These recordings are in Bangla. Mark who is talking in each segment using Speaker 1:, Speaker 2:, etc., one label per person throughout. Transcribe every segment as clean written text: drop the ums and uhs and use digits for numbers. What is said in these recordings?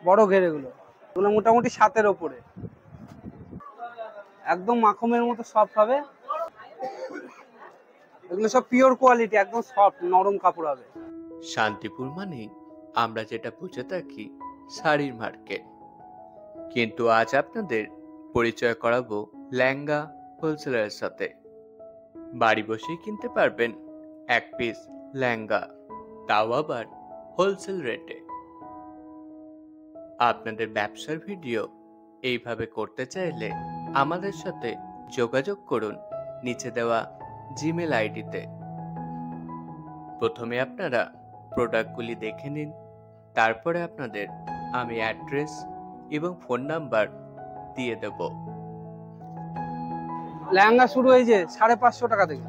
Speaker 1: বড় ঘের এগুলো এগুলো মোটামুটি 7-এর ওপরে, একদম মাখনের মতো সফট হবে। এগুলো সব পিওর কোয়ালিটি, একদম সফট নরম কাপড় হবে।
Speaker 2: শান্তিপুর মানে আমরা যেটা বুঝে থাকি শাড়ির মার্কেট, কিন্তু আজ আপনাদের পরিচয় করাবো লেহেঙ্গা হোলসেলারের সাথে। বাড়ি বসেই কিনতে পারবেন এক পিস লেহেঙ্গা, তাও আবার হোলসেল রেটে। আপনাদের ব্যবসার ভিডিও এইভাবে করতে চাইলে আমাদের সাথে যোগাযোগ করুন নিচে দেওয়া জিমেল আইডিতে। প্রথমে আপনারা প্রোডাক্টগুলি দেখে নিন, তারপরে আপনাদের আমি অ্যাড্রেস এবং ফোন নাম্বার দিয়ে দেব।
Speaker 1: লেহেঙ্গা শুরু হয়েছে 550 টাকা থেকে,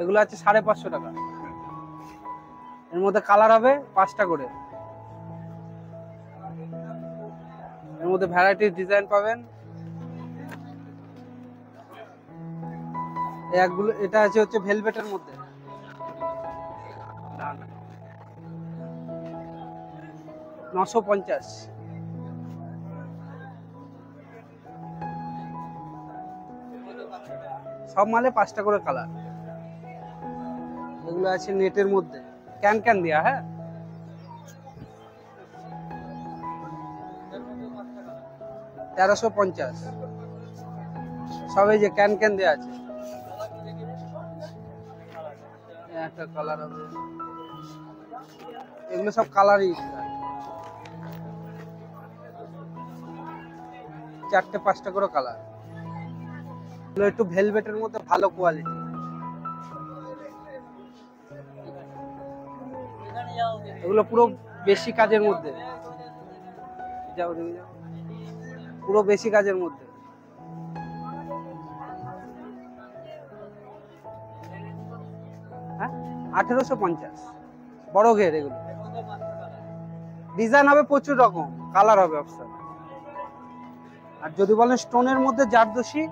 Speaker 1: এগুলো আছে 550 টাকা। এর মধ্যে কালার হবে 5টা করে, এর মধ্যে ভ্যারাইটিস ডিজাইন পাবেন। একগুলো এটা আছে হচ্ছে ভেলভেটের মধ্যে, $950। সব মালে 5টা করে কালার। এগুলো আছে নেটের মধ্যে ক্যান ক্যান দেয়া, হ্যাঁ, $1350। সব এই যে ক্যান ক্যান দেয়া আছে। একটা কালার হবে, এগুলো সব কালারই, 4-5টা করে কালার। এগুলো একটু ভেলভেটের মধ্যে ভালো কোয়ালিটি। এগুলো পুরো বেশি কাজের মধ্যে, যাও পুরো বেশি কাজের মধ্যে। হ্যাঁ, 1850। বড় ঘের এগুলো, ডিজাইন হবে প্রচুর রকম, কালার হবে অপশন। আর যদি বলেন স্টোনের মধ্যে জারদোসি,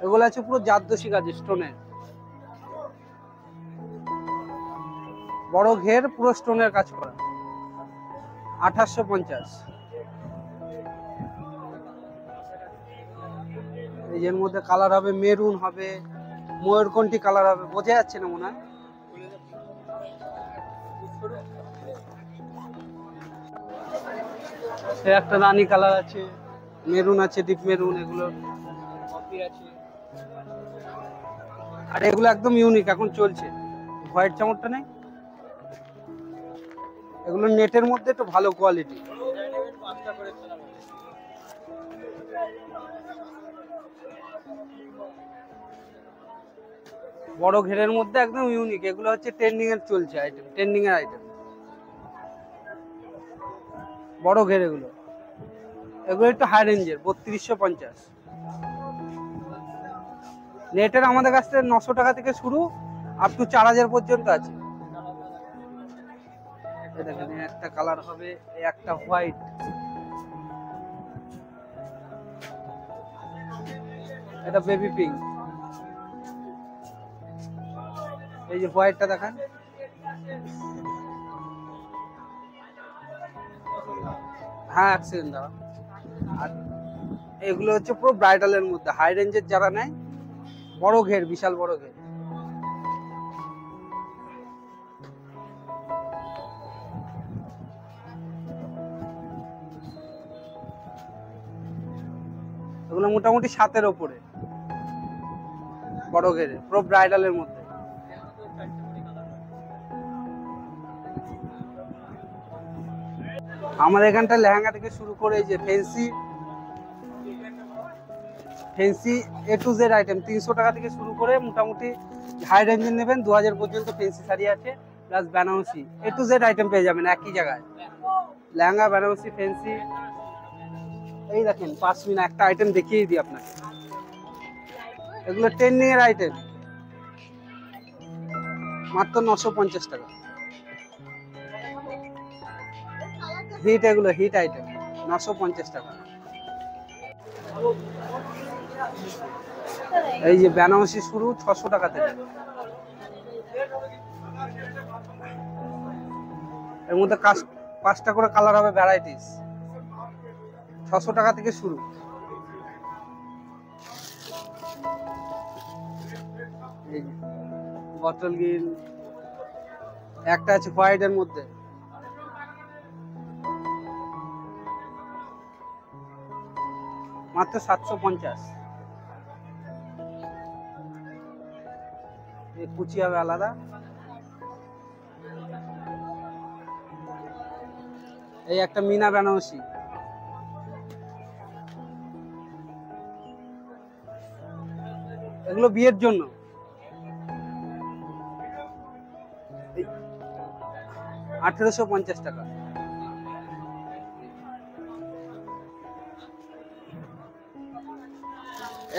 Speaker 1: এগুলো আছে পুরো জারদোসি কাজে স্টোনের, বড় ঘের পুরো স্টোনের কাজ করা, 2850। এই এর মধ্যে কালার হবে, মেরুন হবে, ময়ূরকণ্ঠী কালার হবে, বোঝা যাচ্ছে না মনে হয়। একটা রানী কালার আছে, মেরুন আছে, ডিপ মেরুন, এগুলো আছে। আর এগুলো একদম ইউনিক, এখন চলছে, হোয়াইট চামড়টা নেই। এগুলো নেটের মধ্যে একটু ভালো কোয়ালিটি। বড় ঘেরের মধ্যে একদম ইউনিক, এগুলো হচ্ছে ট্রেন্ডিং এর চলছে আইটেম, ট্রেন্ডিং এর আইটেম, বড় ঘের এগুলো। এগুলো একটু হাই রেঞ্জের, 3250। নেটের আমাদের কাছ থেকে 900 টাকা থেকে শুরু, আপ টু 4000 পর্যন্ত আছে। দেখেন একটা কালার হবে, একটা হোয়াইট, এটা বেবি পিঙ্ক। এই যে হোয়াইটটা দেখেন, হ্যাঁ এক সেকেন্ড দাঁড়াও। আর এগুলো হচ্ছে পুরো ব্রাইডালের মধ্যে, হাই রেঞ্জের যারা নেয়, বড় ঘের, বিশাল বড় ঘের। এগুলো মোটামুটি 7-এর ওপরে, বড় ঘেরে পুরো ব্রাইডালের মধ্যে। আমাদের এখানটা লেহেঙ্গা থেকে শুরু করে এই যে fancy A to Z item 300 টাকা থেকে শুরু করে মোটামুটি হাই রেঞ্জের নেবেন 2000 পর্যন্ত ফ্যান্সি শাড়ি আছে, plus Banarasi A to Z item পেয়ে যাবেন একই জায়গায়। লেহেঙ্গা, বেনারসি, ফ্যান্সি। এই দেখেন পাশমিনা একটা আইটেম দেখিয়ে দিই আপনাকে, এগুলো ট্রেন্ডিং এর আইটেম, মাত্র 950 টাকা। হিট, এগুলো হিট আইটেম, 950 টাকা। এই যে বেনারসি শুরু 600 টাকা থেকে, এর মধ্যে 5টা করে কালার হবে, ভ্যারাইটিস। 600 টাকা থেকে শুরু। এই বটল গ্রিন, একটা আছে হোয়াইট এর মধ্যে, মাত্র 750। এই কুচি হবে আলাদা। এই একটা মিনা বেনারসি, এগুলো বিয়ের জন্য। 1850 টাকা।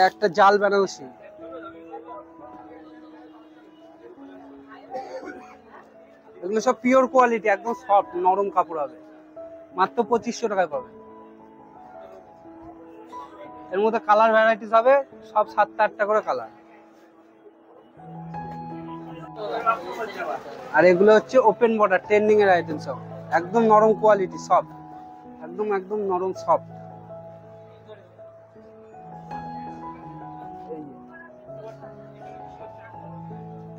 Speaker 1: একটা জাল বেনারসি, এগুলো সব পিওর কোয়ালিটি, একদম সফট নরম কাপড় হবে, মাত্র 2500 টাকায় পাবে। এর মধ্যে কালার ভ্যারাইটিস হবে, সব 7টা-8টা করে কালার। আর এগুলো হচ্ছে ওপেন বর্ডার ট্রেন্ডিং এর আইটেম, সব একদম নরম কোয়ালিটি, সব একদম নরম সফট।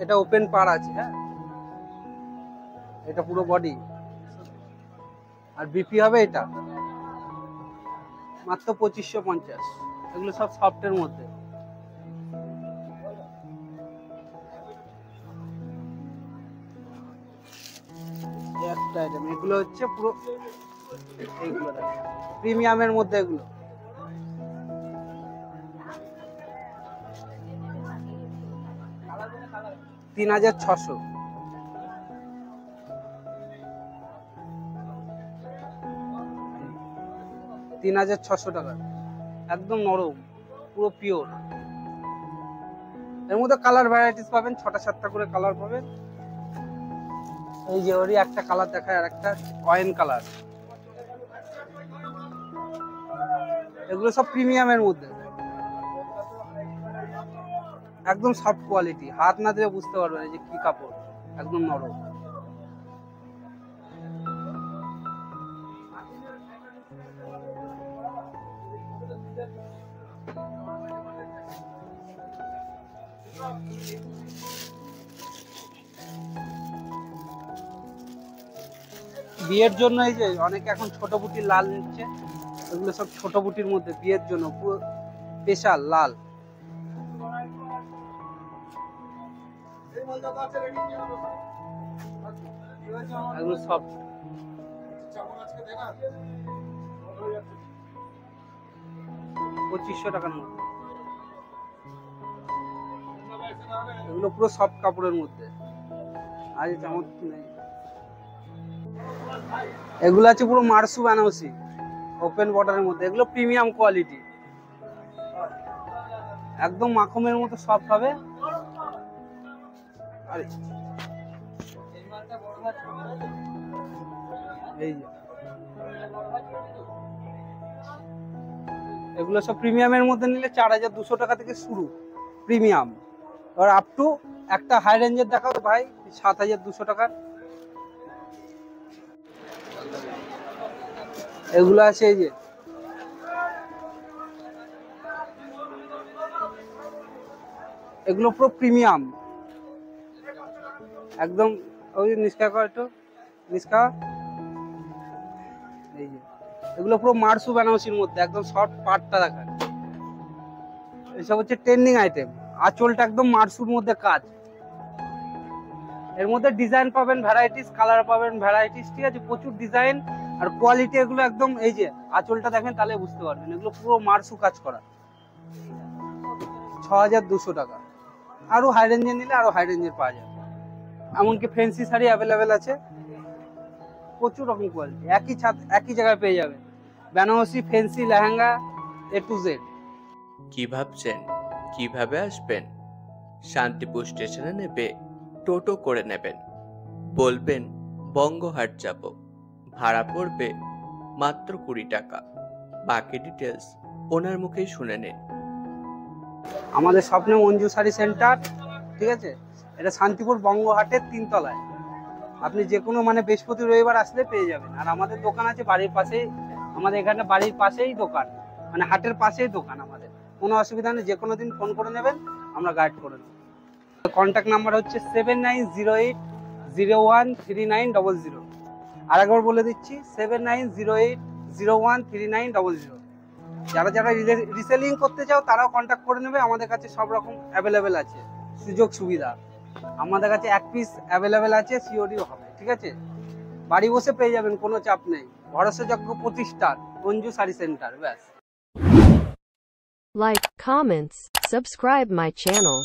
Speaker 1: এটা ওপেন পার আছে, হ্যাঁ, এটা পুরো বডি। আর বিপি হবে এটা, মাত্র 2550। এগুলো সব সফটের মধ্যে। একটা আইটেম, এগুলো হচ্ছে পুরো, এইগুলো প্রিমিয়ামের মধ্যে, এগুলো 3600। টাকা, একদম নরম, পুরো পিওর। এর মধ্যে কালার ভ্যারাইটিস পাবেন, 6টা-7টা করে কালার পাবেন। এই যে ওরই একটা কালার দেখায়, আর একটা ওয়াইন কালার। এগুলো সব প্রিমিয়ামের মধ্যে, একদম সফট কোয়ালিটি, হাত না দিলে বুঝতে পারবেন যে কি কাপড়, একদম নরম। বিয়ের জন্য এই যে অনেকে এখন ছোট বুটির লাল নিচ্ছে, এগুলো সব ছোট বুটির মধ্যে বিয়ের জন্য পুরো স্পেশাল লাল। এগুলো সব 2500 টাকার মধ্যে। এগুলো পুরো সফট কাপড়ের মধ্যে, আজ তেমন নেই। এগুলো আছে পুরো মার্সু বেনারসি, ওপেন বর্ডারের মধ্যে, এগুলো প্রিমিয়াম কোয়ালিটি, একদম মাখনের মতো সফট হবে। এই যে এগুলো সব প্রিমিয়ামের মধ্যে নিলে 4200 টাকা থেকে শুরু প্রিমিয়াম। আর আপ টু একটা হাই রেঞ্জের দেখাও ভাই, 7200 টাকা। এগুলো আছে এই যে, এগুলো পুরো প্রিমিয়াম, একদম। ওই নিষ্কা কর একটু, নিষ্কা। এই যে এগুলো পুরো মার্সু বেনারসির মধ্যে, একদম সফট পাটটা দেখায়। এইসব হচ্ছে ট্রেন্ডিং আইটেম। আঁচলটা একদম মার্সুর মধ্যে কাজ, এর মধ্যে ডিজাইন পাবেন ভ্যারাইটিস, কালার পাবেন ভ্যারাইটিস, ঠিক আছে, প্রচুর ডিজাইন আর কোয়ালিটি। এগুলো একদম, এই যে আঁচলটা দেখেন তাহলে বুঝতে পারবেন, এগুলো পুরো মার্সু কাজ করা। 6200 টাকা। আরো হাই রেঞ্জের নিলে আরো হাই রেঞ্জের পাওয়া যাবে। এমনকি ফ্যান্সি শাড়ি অ্যাভেলেবেল আছে, প্রচুর রকম কোয়ালিটি, একই জায়গায় পেয়ে যাবেন। Banarasi, fancy, lehenga, A to Z।
Speaker 2: কি ভাবছেন কিভাবে আসবেন? শান্তিপুর স্টেশনে নেবে টোটো করে নেবেন, বলবেন বঙ্গহাট যাব, ভাড়া পড়বে মাত্র 20 টাকা। বাকি ডিটেলস ওনার মুখেই শুনে নিন।
Speaker 1: আমাদের স্বপ্নে মঞ্জু শাড়ি সেন্টার, ঠিক আছে, এটা শান্তিপুর বঙ্গহাটের 3 তলায়। আপনি যে কোনো মানে বৃহস্পতি রবিবার আসলে পেয়ে যাবেন। আর আমাদের দোকান আছে বাড়ির পাশেই, আমাদের এখানে বাড়ির পাশেই দোকান, মানে হাটের পাশেই দোকান আমাদের। কোনো অসুবিধা নেই, যে কোনো দিন ফোন করে নেবেন, আমরা গাইড করে নেব। কন্ট্যাক্ট নাম্বার হচ্ছে 7908013900। আর একবার বলে দিচ্ছি 7908013900। যারা যারা রিসেলিং করতে চাও তারাও কন্ট্যাক্ট করে নেবে, আমাদের কাছে সব রকম অ্যাভেলেবেল আছে সুযোগ সুবিধা। আমাদের কাছে এক পিস অ্যাভেলেবেল আছে, সিওডিও হবে, ঠিক আছে? বাড়ি বসে পেয়ে যাবেন, কোনো চাপ নেই। ভরসাযোগ্য প্রতিষ্ঠান অঞ্জু শাড়ি সেন্টার, ব্যাস।
Speaker 3: Like, comments, subscribe my channel.